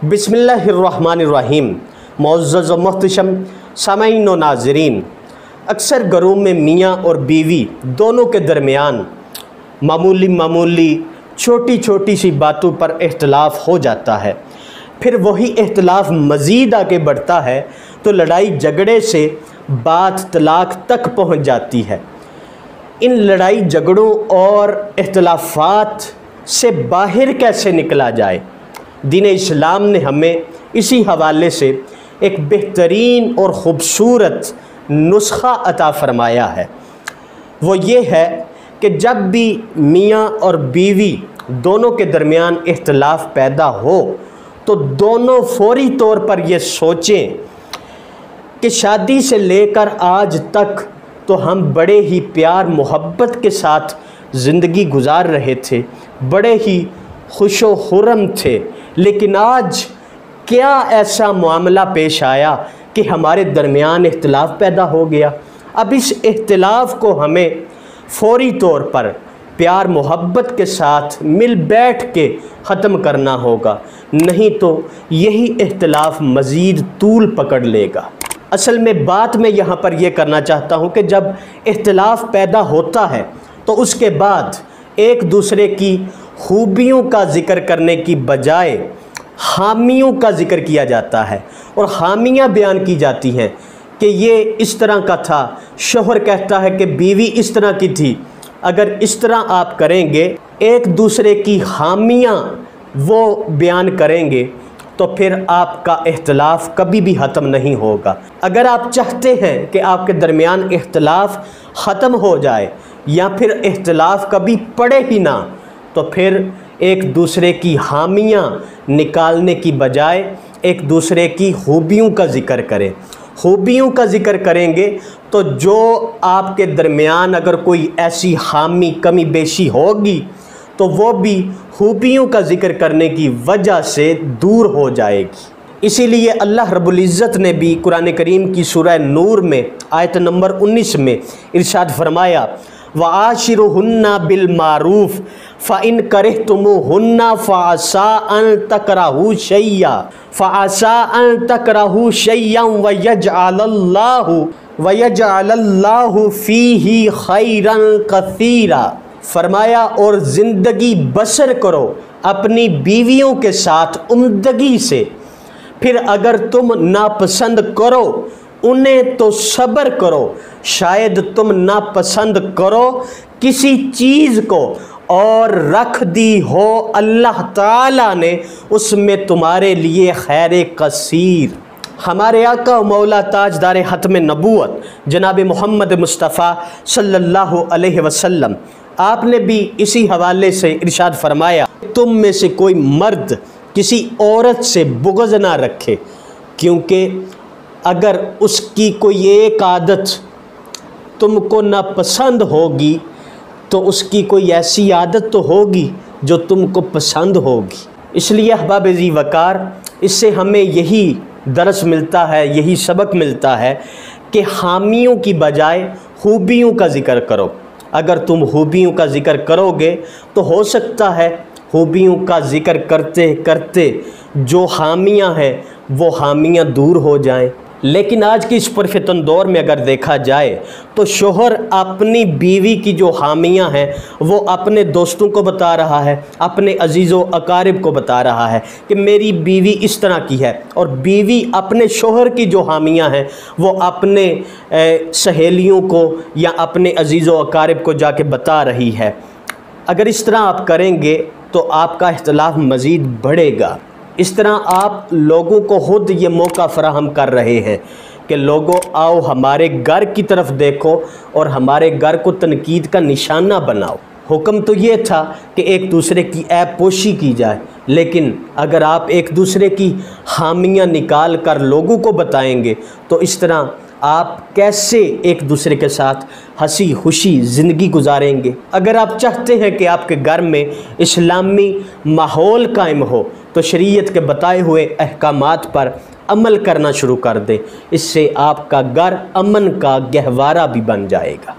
बिस्मिल्लाहिर्रहमानिर्रहीम। मुअज़्ज़ज़ व मुहतरम सामईन व नाज़रीन, अक्सर घरों में मियाँ और बीवी दोनों के दरमियान मामूली छोटी छोटी सी बातों पर इख्तलाफ हो जाता है। फिर वही इख्तलाफ मज़ीद आगे बढ़ता है तो लड़ाई झगड़े से बात तलाक तक पहुँच जाती है। इन लड़ाई झगड़ों और इख्तलाफात से बाहर कैसे निकला जाए, दीन इस्लाम ने हमें इसी हवाले से एक बेहतरीन और ख़ूबसूरत नुस्खा अता फ़रमाया है। वो ये है कि जब भी मियाँ और बीवी दोनों के दरमियान इख्तलाफ पैदा हो तो दोनों फौरी तौर पर ये सोचें कि शादी से लेकर आज तक तो हम बड़े ही प्यार मोहब्बत के साथ ज़िंदगी गुजार रहे थे, बड़े ही खुशो खुर्रम थे, लेकिन आज क्या ऐसा मामला पेश आया कि हमारे दरमियान इख्तिलाफ पैदा हो गया। अब इस इख्तिलाफ को हमें फौरी तौर पर प्यार मोहब्बत के साथ मिल बैठ के ख़त्म करना होगा, नहीं तो यही इख्तिलाफ मज़ीद तूल पकड़ लेगा। असल में बात मैं यहाँ पर यह करना चाहता हूँ कि जब इख्तिलाफ पैदा होता है तो उसके बाद एक दूसरे की खूबियों का ज़िक्र करने की बजाय खामियों का ज़िक्र किया जाता है और खामियां बयान की जाती हैं कि ये इस तरह का था। शोहर कहता है कि बीवी इस तरह की थी। अगर इस तरह आप करेंगे, एक दूसरे की खामियां वो बयान करेंगे तो फिर आपका इख्तिलाफ कभी भी ख़त्म नहीं होगा। अगर आप चाहते हैं कि आपके दरमियान इख्तिलाफ ख़त्म हो जाए या फिर इख्तिलाफ कभी पड़े ही ना, तो फिर एक दूसरे की हामियाँ निकालने की बजाय एक दूसरे की खूबियों का ज़िक्र करें। खूबियों का ज़िक्र करेंगे तो जो आपके दरमियान अगर कोई ऐसी खामी कमी बेशी होगी तो वो भी खूबियों का ज़िक्र करने की वजह से दूर हो जाएगी। इसीलिए अल्लाह रब्बुल इज़्ज़त ने भी कुरान करीम की सूरह नूर में आयत नंबर 19 में इरशाद फरमाया, वआशिरुहुन्ना बिल मारूफ फ़इन करिहतुमुहुन्ना फ़असा अन तकरहू शैय्यन वयजअलल्लाहु फ़ीही खैरन कसीरा। फरमाया, और ज़िंदगी बसर करो अपनी बीवियों के साथ उम्दगी से, फिर अगर तुम नापसंद करो उन्हें तो सब्र करो, शायद तुम नापसंद करो किसी चीज़ को और रख दी हो अल्लाह ताला ने उसमें तुम्हारे लिए खैर कसीर। हमारे आका मौला ताजदार ख़त्म नबूवत जनाब मोहम्मद मुस्तफ़ा सल्लल्लाहु अलैहि वसल्लम, आपने भी इसी हवाले से इरशाद फरमाया, तुम में से कोई मर्द किसी औरत से बुग़्ज़ ना रखे, क्योंकि अगर उसकी कोई एक आदत तुमको नापसंद होगी तो उसकी कोई ऐसी आदत तो होगी जो तुमको पसंद होगी। इसलिए अहबाब ज़ी वक़ार, इससे हमें यही दरस मिलता है, यही सबक मिलता है कि खामियों की बजाय खूबियों का ज़िक्र करो। अगर तुम खूबियों का ज़िक्र करोगे तो हो सकता है खूबियों का ज़िक्र करते करते जो खामियां हैं वो खामियां दूर हो जाएं। लेकिन आज की इस परफितन दौर में अगर देखा जाए तो शोहर अपनी बीवी की जो खामियां हैं वो अपने दोस्तों को बता रहा है, अपने अजीज़ व अकारिब को बता रहा है कि मेरी बीवी इस तरह की है, और बीवी अपने शोहर की जो खामियां हैं वो अपने सहेलियों को या अपने अजीज़ व अकारिब को जाके बता रही है। अगर इस तरह आप करेंगे तो आपका इख्तिलाफ मज़ीद बढ़ेगा। इस तरह आप लोगों को खुद ये मौका फ़राहम कर रहे हैं कि लोगों आओ हमारे घर की तरफ देखो और हमारे घर को तनकीद का निशाना बनाओ। हुक्म तो ये था कि एक दूसरे की ऐब पोशी की जाए, लेकिन अगर आप एक दूसरे की खामियां निकाल कर लोगों को बताएंगे तो इस तरह आप कैसे एक दूसरे के साथ हंसी खुशी ज़िंदगी गुजारेंगे। अगर आप चाहते हैं कि आपके घर में इस्लामी माहौल कायम हो तो शरीयत के बताए हुए अहकामात पर अमल करना शुरू कर दें। इससे आपका घर अमन का गहवारा भी बन जाएगा।